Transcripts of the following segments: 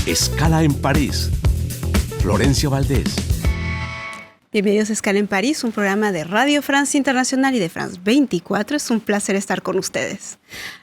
Escala en París. Florencia Valdés. Bienvenidos a Escala en París, un programa de Radio France Internacional y de France 24. Es un placer estar con ustedes.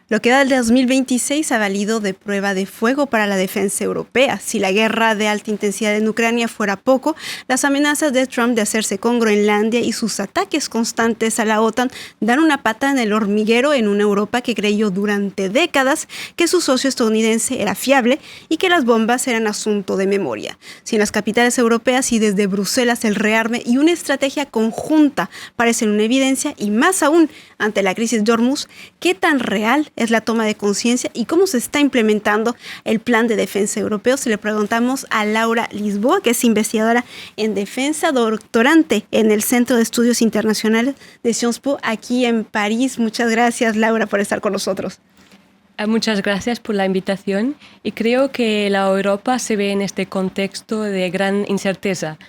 Lo que da el 2026 ha valido de prueba de fuego para la defensa europea. Si la guerra de alta intensidad en Ucrania fuera poco, las amenazas de Trump de hacerse con Groenlandia y sus ataques constantes a la OTAN dan una pata en el hormiguero en una Europa que creyó durante décadas que su socio estadounidense era fiable y que las bombas eran asunto de memoria. Si en las capitales europeas y desde Bruselas el rearme y una estrategia conjunta parecen una evidencia, y más aún ante la crisis de Hormuz, ¿qué tan real es la toma de conciencia y cómo se está implementando el plan de defensa europeo? Se le preguntamos a Laura Lisboa, que es investigadora en defensa, doctorante en el Centro de Estudios Internacionales de Sciences Po, aquí en París. Muchas gracias, Laura, por estar con nosotros. Muchas gracias por la invitación, y creo que la Europa se ve en este contexto de gran incerteza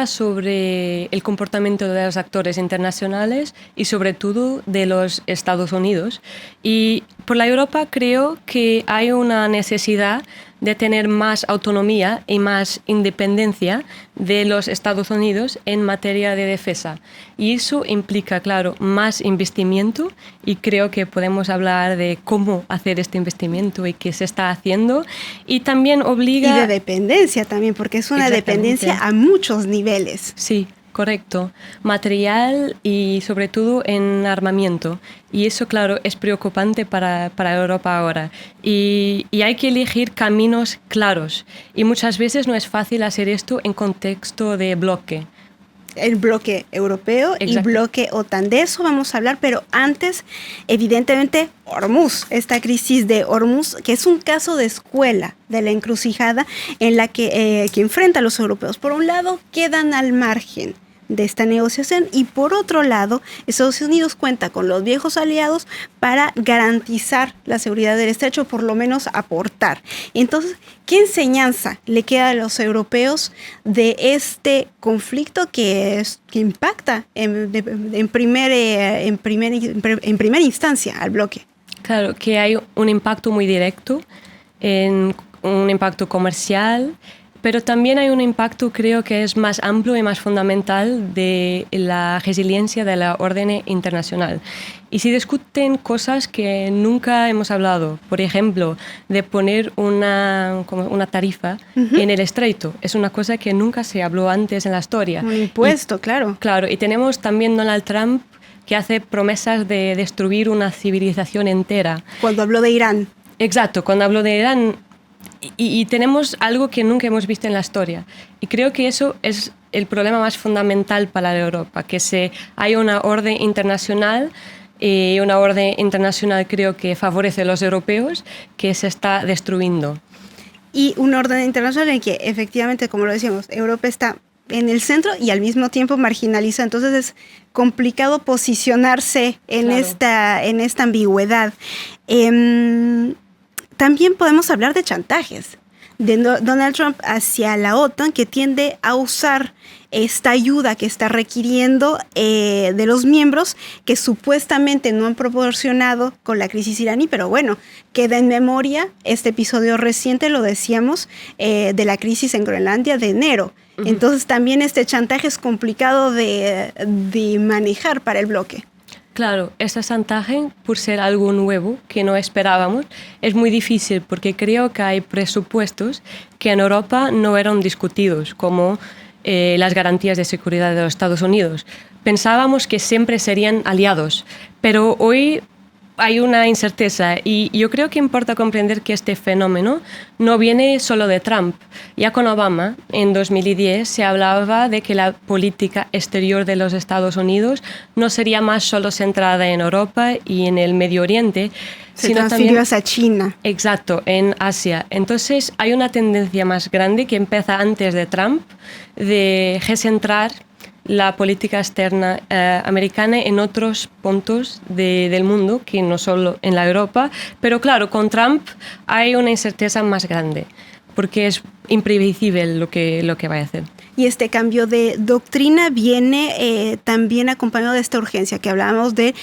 sobre el comportamiento de los actores internacionales y sobre todo de los Estados Unidos. Y por la Europa creo que hay una necesidad de tener más autonomía y más independencia de los Estados Unidos en materia de defensa. Y eso implica, claro, más investimiento, y creo que podemos hablar de cómo hacer este investimiento y qué se está haciendo. Y también obliga... Y de dependencia también, porque es una dependencia a muchos niveles. Sí. Correcto, material y sobre todo en armamento. Y eso, claro, es preocupante para Europa ahora. Y hay que elegir caminos claros. Y muchas veces no es fácil hacer esto en contexto de bloque. El bloque europeo. Exacto. Y bloque OTAN. De eso vamos a hablar, pero antes, evidentemente, Hormuz, esta crisis de Hormuz, que es un caso de escuela de la encrucijada en la que enfrenta a los europeos. Por un lado, quedan al margen de esta negociación, y por otro lado, Estados Unidos cuenta con los viejos aliados para garantizar la seguridad del estrecho, por lo menos aportar. Entonces, ¿qué enseñanza le queda a los europeos de este conflicto que impacta en primera instancia al bloque? Claro, que hay un impacto muy directo, un impacto comercial, pero también hay un impacto, creo, que es más amplio y más fundamental de la resiliencia de la orden internacional. Y se discuten cosas que nunca hemos hablado. Por ejemplo, de poner una tarifa en el estrecho. Es una cosa que nunca se habló antes en la historia. Un impuesto, claro. Claro, y tenemos también Donald Trump, que hace promesas de destruir una civilización entera. Cuando habló de Irán. Exacto, cuando habló de Irán. Y tenemos algo que nunca hemos visto en la historia. Y creo que eso es el problema más fundamental para la Europa, que hay una orden internacional, y una orden internacional creo que favorece a los europeos, que se está destruyendo. Y una orden internacional en que efectivamente, como lo decíamos, Europa está en el centro y al mismo tiempo marginaliza. Entonces es complicado posicionarse en, claro, en esta ambigüedad. También podemos hablar de chantajes de Donald Trump hacia la OTAN, que tiende a usar esta ayuda que está requiriendo de los miembros que supuestamente no han proporcionado con la crisis iraní, pero bueno, queda en memoria este episodio reciente, lo decíamos, de la crisis en Groenlandia de enero. Entonces también este chantaje es complicado de manejar para el bloque. Claro, este chantaje, por ser algo nuevo que no esperábamos, es muy difícil, porque creo que hay presupuestos que en Europa no eran discutidos, como las garantías de seguridad de los Estados Unidos. Pensábamos que siempre serían aliados, pero hoy hay una incerteza, y yo creo que importa comprender que este fenómeno no viene solo de Trump. Ya con Obama, en 2010, se hablaba de que la política exterior de los Estados Unidos no sería más solo centrada en Europa y en el Medio Oriente, sino también hacia China. Exacto, en Asia. Entonces hay una tendencia más grande que empieza antes de Trump, de recentrar la política externa americana en otros puntos del mundo, que no solo en la Europa. Pero claro, con Trump hay una incerteza más grande, porque es imprevisible lo que va a hacer. Y este cambio de doctrina viene también acompañado de esta urgencia que hablábamos del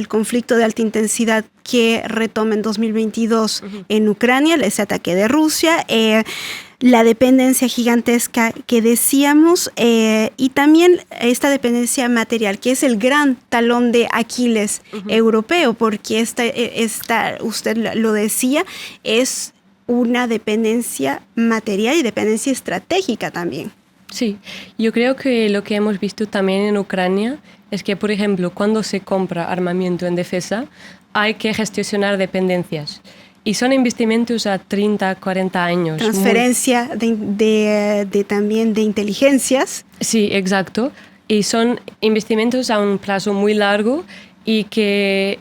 conflicto de alta intensidad que retoma en 2022 en Ucrania, ese ataque de Rusia, la dependencia gigantesca que decíamos y también esta dependencia material, que es el gran talón de Aquiles europeo, porque esta, usted lo decía, es una dependencia material y dependencia estratégica también. Sí, yo creo que lo que hemos visto también en Ucrania es que, por ejemplo, cuando se compra armamento en defensa, hay que gestionar dependencias. Y son investimentos a 30, 40 años. Transferencia también de inteligencias. Sí, exacto. Y son investimentos a un plazo muy largo y que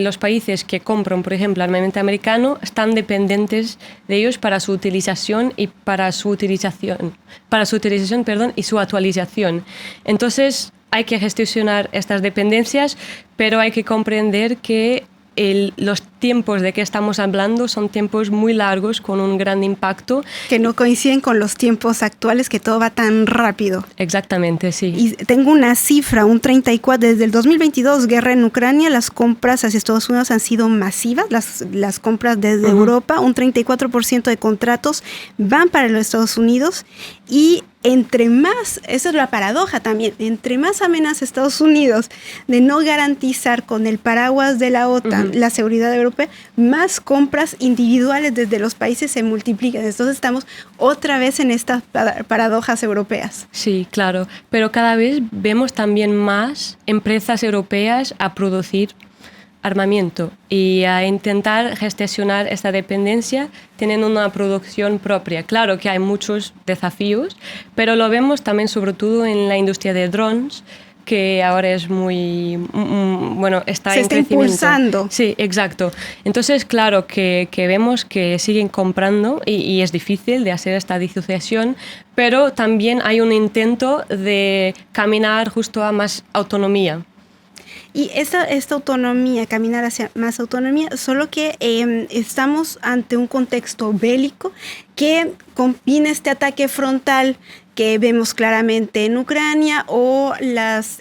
los países que compran, por ejemplo, armamento americano, están dependientes de ellos para su utilización y y su actualización. Entonces, hay que gestionar estas dependencias, pero hay que comprender que los tiempos de que estamos hablando son tiempos muy largos con un gran impacto. Que no coinciden con los tiempos actuales, que todo va tan rápido. Exactamente, sí. Y tengo una cifra, un 34, desde el 2022, guerra en Ucrania, las compras hacia Estados Unidos han sido masivas, las compras desde Europa, un 34% de contratos van para los Estados Unidos y entre más, esa es la paradoja también, entre más amenaza Estados Unidos de no garantizar con el paraguas de la OTAN la seguridad europea, más compras individuales desde los países se multiplican. Entonces estamos otra vez en estas paradojas europeas. Sí, claro, pero cada vez vemos también más empresas europeas a producir armamento y a intentar gestionar esta dependencia tienen una producción propia. Claro que hay muchos desafíos, pero lo vemos también sobre todo en la industria de drones, que ahora es muy, está en crecimiento. Se está impulsando. Sí, exacto. Entonces, claro que vemos que siguen comprando y es difícil de hacer esta disociación, pero también hay un intento de caminar justo a más autonomía. Y esta autonomía, caminar hacia más autonomía, solo que estamos ante un contexto bélico que combina este ataque frontal que vemos claramente en Ucrania o las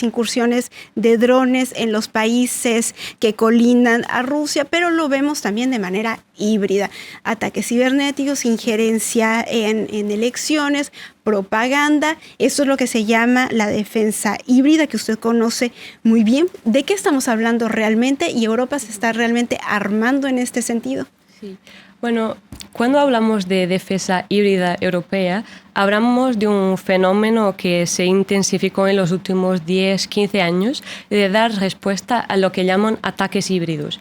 incursiones de drones en los países que colindan a Rusia, pero lo vemos también de manera híbrida. Ataques cibernéticos, injerencia en elecciones, propaganda. Eso es lo que se llama la defensa híbrida, que usted conoce muy bien. ¿De qué estamos hablando realmente? ¿Y Europa se está realmente armando en este sentido? Sí. Bueno, cuando hablamos de defensa híbrida europea, hablamos de un fenómeno que se intensificó en los últimos 10, 15 años de dar respuesta a lo que llaman ataques híbridos,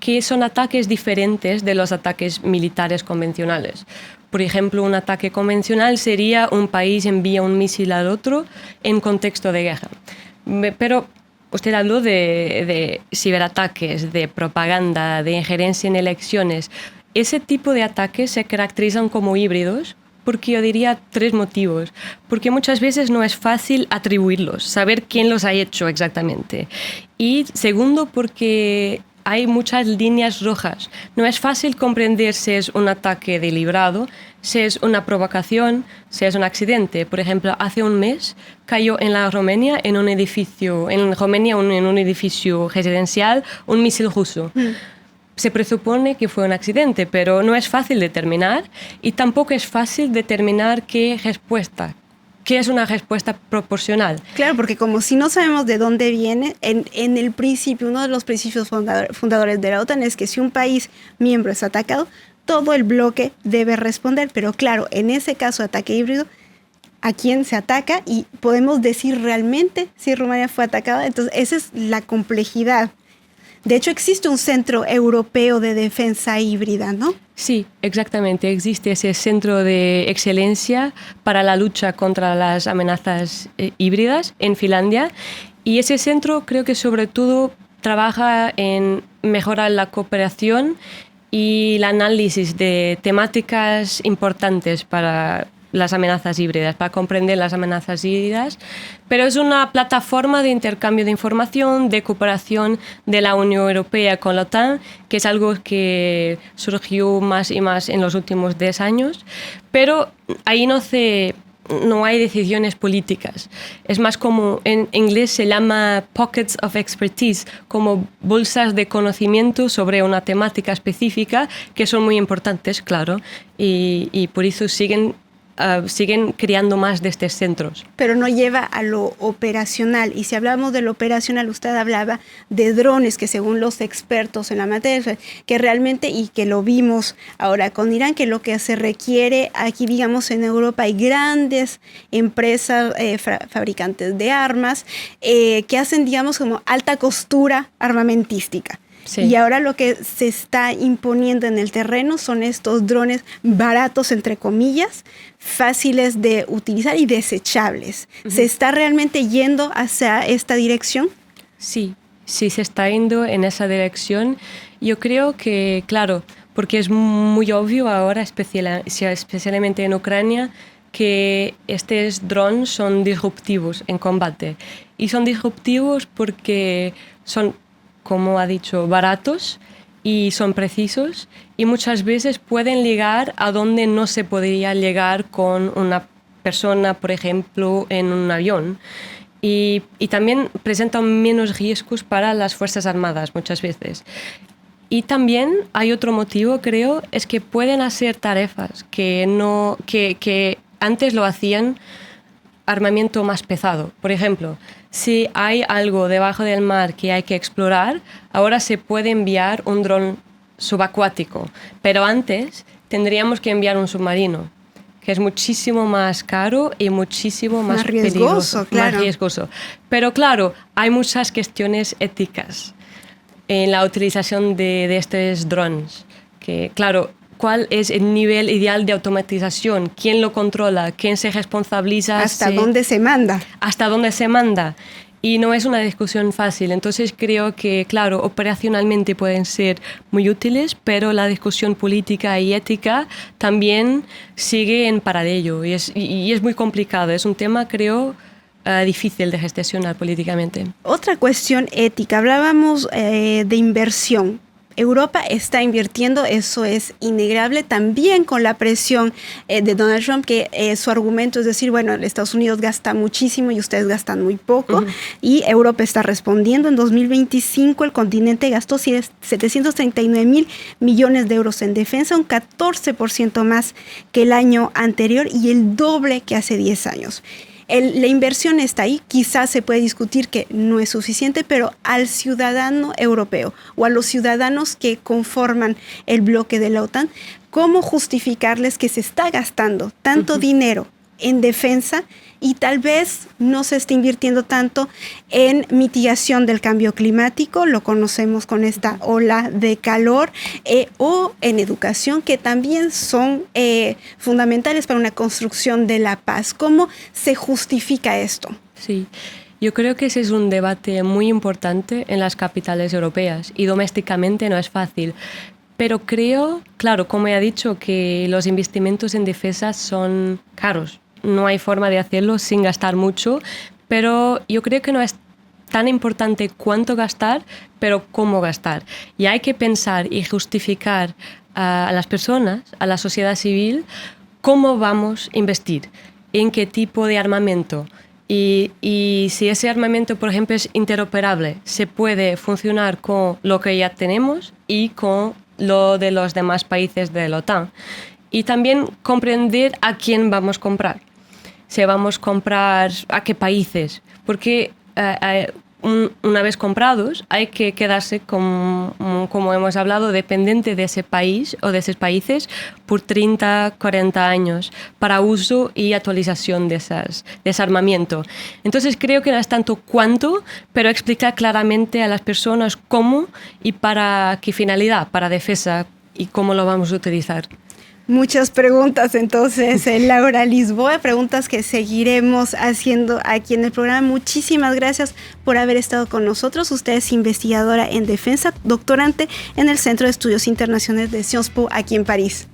que son ataques diferentes de los ataques militares convencionales. Por ejemplo, un ataque convencional sería un país envía un misil al otro en contexto de guerra. Pero usted habló de ciberataques, de propaganda, de injerencia en elecciones. Ese tipo de ataques se caracterizan como híbridos porque yo diría 3 motivos. Porque muchas veces no es fácil atribuirlos, saber quién los ha hecho exactamente. Y segundo, porque hay muchas líneas rojas. No es fácil comprender si es un ataque deliberado, si es una provocación, si es un accidente. Por ejemplo, hace un mes cayó en Rumania, en un edificio residencial, un misil ruso. Se presupone que fue un accidente, pero no es fácil determinar y tampoco es fácil determinar qué es una respuesta proporcional. Claro, porque como si no sabemos de dónde viene, en el principio, uno de los principios fundadores de la OTAN es que si un país miembro es atacado, todo el bloque debe responder. Pero claro, en ese caso de ataque híbrido, ¿a quién se ataca? Y podemos decir realmente si Rumania fue atacada. Entonces, esa es la complejidad. De hecho, existe un centro europeo de defensa híbrida, ¿no? Sí, exactamente. Existe ese centro de excelencia para la lucha contra las amenazas híbridas en Finlandia. Y ese centro creo que sobre todo trabaja en mejorar la cooperación y el análisis de temáticas importantes para las amenazas híbridas, para comprender las amenazas híbridas, pero es una plataforma de intercambio de información, de cooperación de la Unión Europea con la OTAN, que es algo que surgió más y más en los últimos 10 años, pero ahí no hay decisiones políticas. Es más como en inglés se llama pockets of expertise, como bolsas de conocimiento sobre una temática específica que son muy importantes, claro, y por eso siguen creando más de estos centros. Pero no lleva a lo operacional. Y si hablamos de lo operacional, usted hablaba de drones que según los expertos en la materia, que realmente, y que lo vimos ahora con Irán, que lo que se requiere aquí, digamos, en Europa hay grandes empresas fabricantes de armas que hacen, digamos, como alta costura armamentística. Sí. Y ahora lo que se está imponiendo en el terreno son estos drones baratos, entre comillas, fáciles de utilizar y desechables. Uh-huh. ¿Se está realmente yendo hacia esta dirección? Sí, se está yendo en esa dirección. Yo creo que, claro, porque es muy obvio ahora, especialmente en Ucrania, que estos drones son disruptivos en combate. Y son disruptivos porque son, como ha dicho, baratos y son precisos y muchas veces pueden llegar a donde no se podría llegar con una persona, por ejemplo, en un avión. Y también presentan menos riesgos para las Fuerzas Armadas muchas veces. Y también hay otro motivo, creo, es que pueden hacer tareas que antes lo hacían armamento más pesado. Por ejemplo, si hay algo debajo del mar que hay que explorar, ahora se puede enviar un dron subacuático, pero antes tendríamos que enviar un submarino, que es muchísimo más caro y muchísimo más riesgoso, claro. Más riesgoso. Pero claro, hay muchas cuestiones éticas en la utilización de estos drones, que claro, ¿cuál es el nivel ideal de automatización? ¿Quién lo controla? ¿Quién se responsabiliza? ¿Hasta dónde se manda? ¿Hasta dónde se manda? Y no es una discusión fácil. Entonces creo que, claro, operacionalmente pueden ser muy útiles, pero la discusión política y ética también sigue en paralelo y es muy complicado. Es un tema, creo, difícil de gestionar políticamente. Otra cuestión ética. Hablábamos de inversión. Europa está invirtiendo, eso es innegable, también con la presión de Donald Trump, que su argumento es decir, bueno, Estados Unidos gasta muchísimo y ustedes gastan muy poco, y Europa está respondiendo. En 2025 el continente gastó 739.000 millones de euros en defensa, un 14% más que el año anterior y el doble que hace 10 años. La inversión está ahí, quizás se puede discutir que no es suficiente, pero al ciudadano europeo o a los ciudadanos que conforman el bloque de la OTAN, ¿cómo justificarles que se está gastando tanto dinero en defensa y tal vez no se esté invirtiendo tanto en mitigación del cambio climático, lo conocemos con esta ola de calor, o en educación, que también son fundamentales para una construcción de la paz? ¿Cómo se justifica esto? Sí, yo creo que ese es un debate muy importante en las capitales europeas y domésticamente no es fácil. Pero creo, claro, como he dicho, que los investimentos en defensa son caros. No hay forma de hacerlo sin gastar mucho, pero yo creo que no es tan importante cuánto gastar, pero cómo gastar. Y hay que pensar y justificar a las personas, a la sociedad civil, cómo vamos a investir, en qué tipo de armamento. Y si ese armamento, por ejemplo, es interoperable, se puede funcionar con lo que ya tenemos y con lo de los demás países de la OTAN. Y también comprender a quién vamos a comprar. Si vamos a comprar a qué países. Porque una vez comprados hay que quedarse, como hemos hablado, dependiente de ese país o de esos países por 30, 40 años para uso y actualización de ese armamento. Entonces creo que no es tanto cuánto, pero explicar claramente a las personas cómo y para qué finalidad, para defensa y cómo lo vamos a utilizar. Muchas preguntas entonces, Laura Lisboa, preguntas que seguiremos haciendo aquí en el programa. Muchísimas gracias por haber estado con nosotros. Usted es investigadora en defensa, doctorante en el Centro de Estudios Internacionales de Sciences Po aquí en París.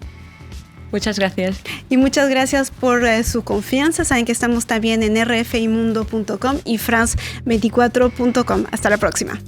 Muchas gracias. Y muchas gracias por su confianza. Saben que estamos también en rfimundo.com y france24.com. Hasta la próxima.